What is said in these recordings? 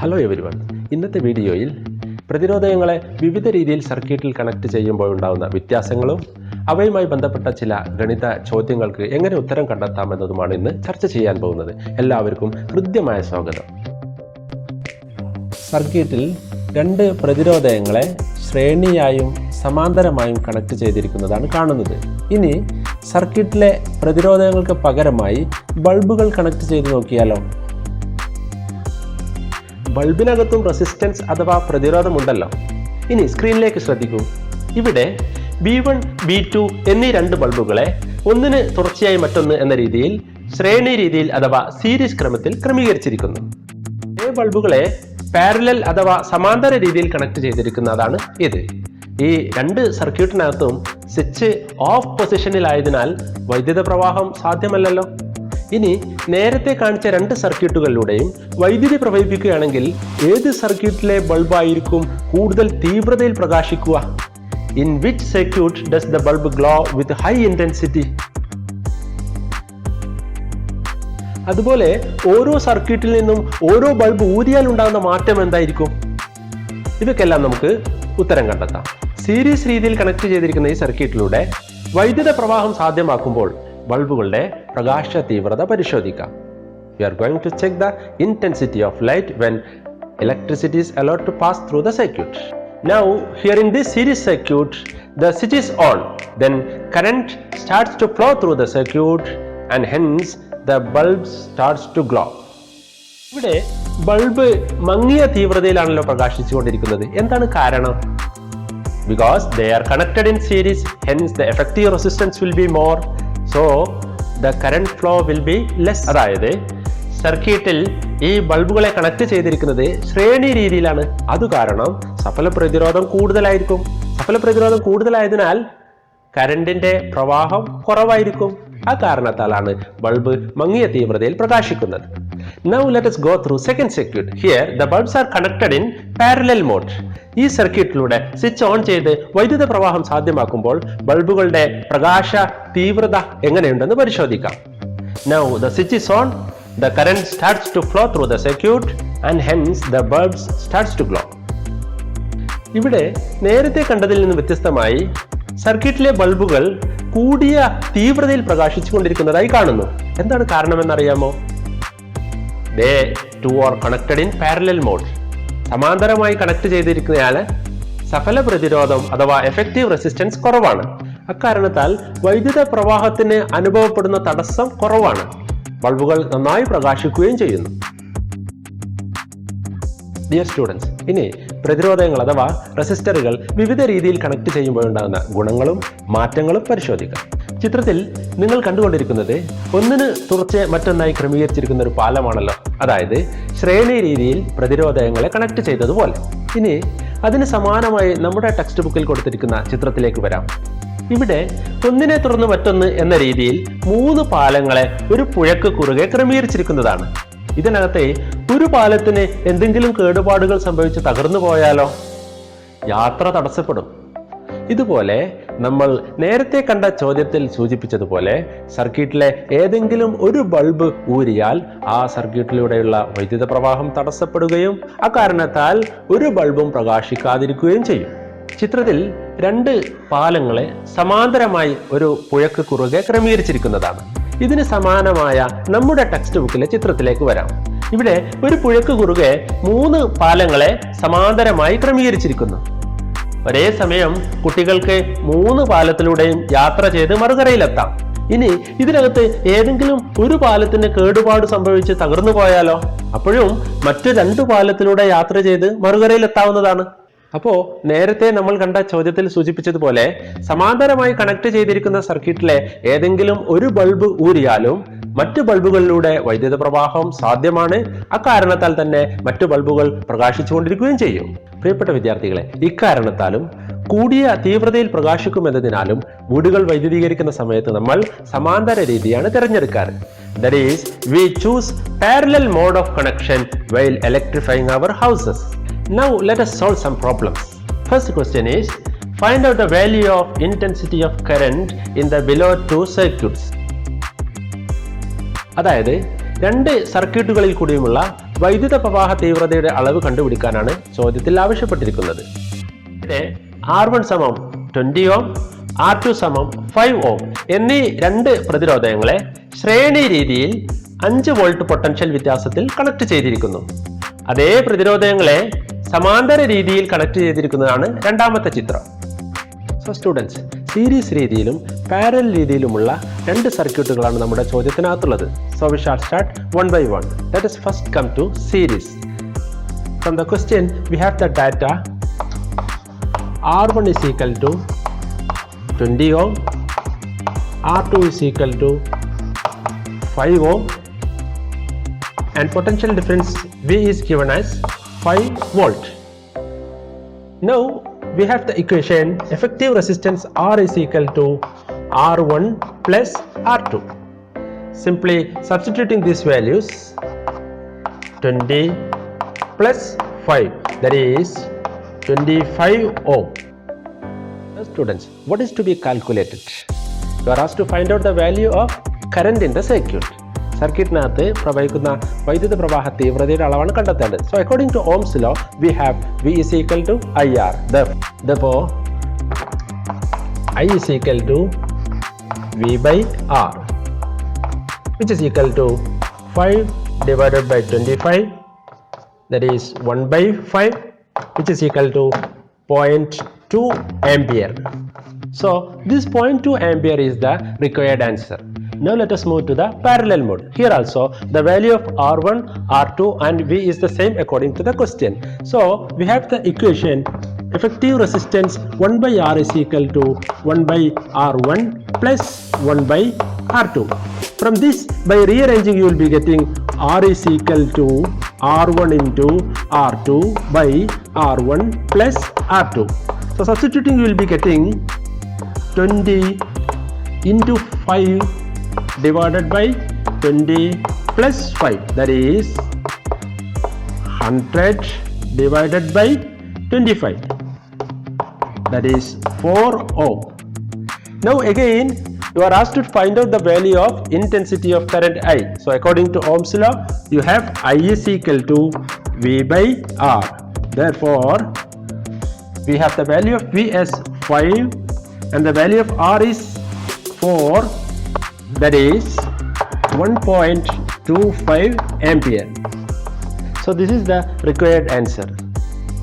Hello everyone, ഇന്നത്തെ വീഡിയോയിൽ പ്രതിരോധകങ്ങളെ വിവിധ രീതിയിൽ സർക്യൂട്ടിൽ കണക്ട് ചെയ്യുമ്പോൾ ഉണ്ടാകുന്ന വ്യത്യാസങ്ങളും അവയുമായി ബന്ധപ്പെട്ട ചില ഗണിത ചോദ്യങ്ങൾക്ക് എങ്ങനെ ഉത്തരം കണ്ടെത്താമെന്നതുമാണ് ഇന്ന് ചർച്ച ചെയ്യാൻ പോകുന്നത്. എല്ലാവർക്കും ഹൃദ്യമായ സ്വാഗതം. സർക്യൂട്ടിൽ രണ്ട് പ്രതിരോധകങ്ങളെ ശ്രേണിയായും സമാന്തരമായും കണക്ട് ചെയ്തിരിക്കുന്നതാണ് കാണുന്നത്. ഇനി സർക്യൂട്ടിലെ പ്രതിരോധകങ്ങൾക്ക് പകരമായി ബൾബുകൾ കണക്ട് ചെയ്ത് നോക്കിയാലോ? ബൾബിനകത്തും റെസിസ്റ്റൻസ് അഥവാ പ്രതിരോധമുണ്ടല്ലോ. ഇനി സ്ക്രീനിലേക്ക് ശ്രദ്ധിക്കൂ. ഇവിടെ B1, B2 എന്നീ രണ്ട് ബൾബുകളെ ഒന്നിന് തുടർച്ചയായി മറ്റൊന്ന് എന്ന രീതിയിൽ ശ്രേണി രീതിയിൽ അഥവാ സീരീസ് ക്രമത്തിൽ ക്രമീകരിച്ചിരിക്കുന്നു. ഈ ബൾബുകളെ പാരലൽ അഥവാ സമാന്തര രീതിയിൽ കണക്ട് ചെയ്തിരിക്കുന്നതാണ് ഇത്. ഈ രണ്ട് സർക്യൂട്ടിനകത്തും സ്വിച്ച് ഓഫ് പൊസിഷനിലായതിനാൽ വൈദ്യുത പ്രവാഹം സാധ്യമല്ലല്ലോ. ഇനി നേരത്തെ കാണിച്ച രണ്ട് സർക്യൂട്ടുകളിലൂടെയും വൈദ്യുതി പ്രവഹിപ്പിക്കുകയാണെങ്കിൽ ഏത് സർക്യൂട്ടിലെ ബൾബായിരിക്കും കൂടുതൽ തീവ്രതയിൽ പ്രകാശിക്കുക? In which circuit does the bulb glow with high intensity? അതുപോലെ ഓരോ സർക്യൂട്ടിൽ നിന്നും ഓരോ ബൾബ് ഊരിയാൽ ഉണ്ടാകുന്ന മാറ്റം എന്തായിരിക്കും? ഇവയ്ക്കെല്ലാം നമുക്ക് ഉത്തരം കണ്ടെത്താം. സീരീസ് രീതിയിൽ കണക്ട് ചെയ്തിരിക്കുന്ന ഈ സർക്യൂട്ടിലൂടെ വൈദ്യുത പ്രവാഹം സാധ്യമാക്കുമ്പോൾ ബൾബുകളുടെ പ്രകാശ തീവ്രത പരിശോധിക്കാം. We are going to check the intensity of light when electricity is allowed to pass through the circuit. Now, here in this series circuit, the switch is on. Then current starts to flow through the circuit and hence the bulb starts to glow. ഇവിടെ bulb മങ്ങിയ തീവ്രതയിലാണല്ലോ പ്രകാശിച്ചുകൊണ്ടിരിക്കുന്നത്. എന്താണ് കാരണം? Because they are connected in series, hence the effective resistance will be more. So the current flow will be less. അതായത് സർക്യൂട്ടിൽ ഈ ബൾബുകളെ connect ചെയ്തിരിക്കുന്നത് ശ്രേണി രീതിയിലാണ്. അത് കാരണം സഫല പ്രതിരോധം കൂടുതലായിരിക്കും. സഫല പ്രതിരോധം കൂടുതലായതിനാൽ കറണ്ടിന്റെ പ്രവാഹം കുറവായിരിക്കും. ആ കാരണത്താലാണ് ബൾബ് മങ്ങിയ തീവ്രതയിൽ പ്രകാശിക്കുന്നത്. Now let us go through second circuit. Here the bulbs are connected in parallel mode. ഈ സർക്യൂട്ടിലൂടെ സ്വിച്ച് ഓൺ ചെയ്ത് വൈദ്യുത പ്രവാഹം സാധ്യമാക്കുമ്പോൾ ബൾബുകളുടെ പ്രകാശ തീവ്രത എങ്ങനെയുണ്ടെന്ന് പരിശോധിക്കാം. Now the switch is on, the current starts to flow through the circuit and hence the bulbs starts to glow. ഇവിടെ നേരത്തെ കണ്ടതിൽ നിന്ന് വ്യത്യസ്തമായി സർക്യൂട്ടിലെ ബൾബുകൾ കൂടിയ തീവ്രതയിൽ പ്രകാശിച്ചുകൊണ്ടിരിക്കുന്നതായി കാണുന്നു. എന്താണ് കാരണമെന്നറിയാമോ? They two are connected in parallel mode. സമാന്തരമായി കണക്ട് ചെയ്തിരിക്കുന്നതിനാൽ സഫല പ്രതിരോധം അഥവാ എഫക്റ്റീവ് റെസിസ്റ്റൻസ് കുറവാണ്. അക്കാരണത്താൽ വൈദ്യുത പ്രവാഹത്തിന് അനുഭവപ്പെടുന്ന തടസ്സം കുറവാണ്. ബൾബുകൾ നന്നായി പ്രകാശിക്കുകയും ചെയ്യുന്നു. ഡിയർ സ്റ്റുഡൻസ്, ഇനി പ്രതിരോധങ്ങൾ അഥവാ റെസിസ്റ്ററുകൾ വിവിധ രീതിയിൽ കണക്ട് ചെയ്യുമ്പോഴുണ്ടാകുന്ന ഗുണങ്ങളും മാറ്റങ്ങളും പരിശോധിക്കാം. ചിത്രത്തിൽ നിങ്ങൾ കണ്ടുകൊണ്ടിരിക്കുന്നത് ഒന്നിന് തുടർച്ചയായി മറ്റൊന്നായി ക്രമീകരിച്ചിരിക്കുന്ന ഒരു പാലമാണല്ലോ. അതായത് ശ്രേണി രീതിയിൽ പ്രതിരോധകങ്ങളെ കണക്ട് ചെയ്തതുപോലെ. ഇനി അതിന് സമാനമായി നമ്മുടെ ടെക്സ്റ്റ് ബുക്കിൽ കൊടുത്തിരിക്കുന്ന ചിത്രത്തിലേക്ക് വരാം. ഇവിടെ ഒന്നിനെ തുടർന്ന് മറ്റൊന്ന് എന്ന രീതിയിൽ 3 പാലങ്ങളെ ഒരു പുഴയ്ക്ക് കുറുകെ ക്രമീകരിച്ചിരിക്കുന്നതാണ്. ഇതിനകത്തെ ഒരു പാലത്തിന് എന്തെങ്കിലും കേടുപാടുകൾ സംഭവിച്ച് തകർന്നു പോയാലോ? യാത്ര തടസ്സപ്പെടും. ഇതുപോലെ നമ്മൾ നേരത്തെ കണ്ട ചോദ്യത്തിൽ സൂചിപ്പിച്ചതുപോലെ സർക്യൂട്ടിലെ ഏതെങ്കിലും ഒരു ബൾബ് ഊരിയാൽ ആ സർക്യൂട്ടിലൂടെയുള്ള വൈദ്യുത പ്രവാഹം തടസ്സപ്പെടുകയും അക്കാരണത്താൽ ഒരു ബൾബും പ്രകാശിക്കാതിരിക്കുകയും ചെയ്യും. ചിത്രത്തിൽ 2 പാലങ്ങളെ സമാന്തരമായി ഒരു പുഴയ്ക്ക് കുറുകെ ക്രമീകരിച്ചിരിക്കുന്നതാണ്. ഇതിന് സമാനമായ നമ്മുടെ ടെക്സ്റ്റ് ബുക്കിലെ ചിത്രത്തിലേക്ക് വരാം. ഇവിടെ ഒരു പുഴയ്ക്ക് കുറുകെ 3 പാലങ്ങളെ സമാന്തരമായി ക്രമീകരിച്ചിരിക്കുന്നു. ഒരേ സമയം കുട്ടികൾക്ക് 3 പാലത്തിലൂടെയും യാത്ര ചെയ്ത് മറുകരയിലെത്താം. ഇനി ഇതിനകത്ത് ഏതെങ്കിലും ഒരു പാലത്തിന് കേടുപാട് സംഭവിച്ച് തകർന്നു പോയാലോ? അപ്പോഴും മറ്റു 2 പാലത്തിലൂടെ യാത്ര ചെയ്ത് മറുകരയിലെത്താവുന്നതാണ്. അപ്പോ നേരത്തെ നമ്മൾ കണ്ട ചോദ്യത്തിൽ സൂചിപ്പിച്ചതുപോലെ സമാന്തരമായി കണക്ട് ചെയ്തിരിക്കുന്ന സർക്യൂട്ടിലെ ഏതെങ്കിലും ഒരു ബൾബ് ഊരിയാലും മറ്റു ബൾബുകളിലൂടെ വൈദ്യുത പ്രവാഹം സാധ്യമാണ്. അക്കാരണത്താൽ തന്നെ മറ്റു ബൾബുകൾ പ്രകാശിച്ചുകൊണ്ടിരിക്കുകയും ചെയ്യും. പ്രിയപ്പെട്ട വിദ്യാർത്ഥികളെ, ഇക്കാരണത്താലും കൂടിയ തീവ്രതയിൽ പ്രകാശിക്കുമെന്നതിനാലും വീടുകൾ വൈദ്യുതീകരിക്കുന്ന സമയത്ത് നമ്മൾ സമാന്തര രീതിയാണ് തിരഞ്ഞെടുക്കാറ്. That is, we choose parallel mode of connection while electrifying our houses. Now let us solve some problems. First question is, find out the value of intensity of current in the below 2 circuits. അതായത് രണ്ട് സർക്യൂട്ടുകളിൽ കൂടിയുമുള്ള വൈദ്യുത പ്രവാഹ തീവ്രതയുടെ അളവ് കണ്ടുപിടിക്കാനാണ് ചോദ്യത്തിൽ ആവശ്യപ്പെട്ടിരിക്കുന്നത്. ഇവിടെ R1 സമം 20 ഓം, R2 സമം 5 ഓം എന്നീ രണ്ട് പ്രതിരോധങ്ങളെ ശ്രേണി രീതിയിൽ 5 വോൾട്ട് പൊട്ടൻഷ്യൽ വ്യത്യാസത്തിൽ കണക്ട് ചെയ്തിരിക്കുന്നു. അതേ പ്രതിരോധങ്ങളെ സമാന്തര രീതിയിൽ കണക്ട് ചെയ്തിരിക്കുന്നതാണ് രണ്ടാമത്തെ ചിത്രം. സോ സ്റ്റുഡൻസ്, സീരീസ് രീതിയിലും പാരലൽ രീതിയിലുമുള്ള രണ്ട് സർക്യൂട്ടുകളാണ് നമ്മുടെ ചോദ്യത്തിനകത്തുള്ളത്. So we shall start one by one. Let us first come to series. From the question we have the data R1 is equal to 20 ohm, R2 is equal to 5 ohm, and potential difference V is given as 5 volt. Now we have the equation effective resistance R is equal to R1 plus R2. Simply substituting these values, 20 plus 5, that is 25 ohm. Now students, what is to be calculated? You are asked to find out the value of current in the circuit. സർക്യൂട്ടിനകത്ത് പ്രവഹിക്കുന്ന വൈദ്യുത പ്രവാഹ തീവ്രതയുടെ അളവാണ് കണ്ടെത്തേണ്ടത്. So according to Ohm's law we have V is equal to IR. Therefore I is equal to V by R, which is equal to 5 divided by 25, that is 1 by 5, which is equal to 0.2 ampere. So this 0.2 ampere is the required answer. Now let us move to the parallel mode. Here also the value of R1, R2 and V is the same according to the question. So we have the equation effective resistance 1 by R is equal to 1 by R1 plus 1 by R2. From this, by rearranging, you will be getting R is equal to R1 into R2 by R1 plus R2. So substituting, you will be getting 20 into 5 divided by 20 plus 5, that is 100 divided by 25, that is 4 ohm. Now again you are asked to find out the value of intensity of current I. So according to Ohm's law, you have I is equal to V by R. Therefore we have the value of V as 5 and the value of R is 4, that is 1.25 ampere. So this is the required answer.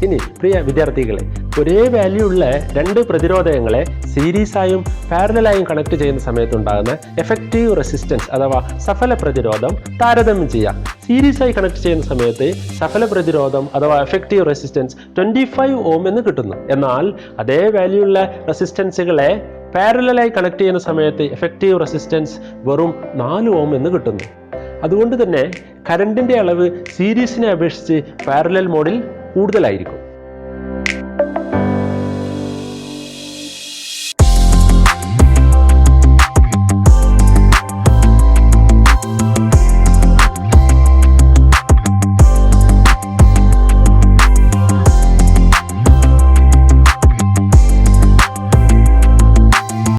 ഇനി പ്രിയ വിദ്യാർത്ഥികളെ, ഒരേ value ഉള്ള രണ്ട് പ്രതിരോധങ്ങളെ സീരീസായും പാരലലായും connect ചെയ്യുന്ന സമയത്തുണ്ടാകുന്ന effective resistance അഥവാ സഫല പ്രതിരോധം താരതമ്യം ചെയ്യാം. സീരീസായി കണക്ട് ചെയ്യുന്ന സമയത്ത് സഫല പ്രതിരോധം അഥവാ എഫക്റ്റീവ് റെസിസ്റ്റൻസ് 25 ഓം എന്ന് കിട്ടുന്നു. എന്നാൽ അതേ വാല്യൂ ഉള്ള റെസിസ്റ്റൻസുകളെ പാരലലായി കണക്ട് ചെയ്യുന്ന സമയത്ത് എഫക്റ്റീവ് റെസിസ്റ്റൻസ് വെറും 4 ഓം എന്ന് കിട്ടുന്നു. അതുകൊണ്ട് തന്നെ കറണ്ടിൻ്റെ അളവ് സീരീസിനെ അപേക്ഷിച്ച് പാരലൽ മോഡിൽ കൂടുതലായിരിക്കും.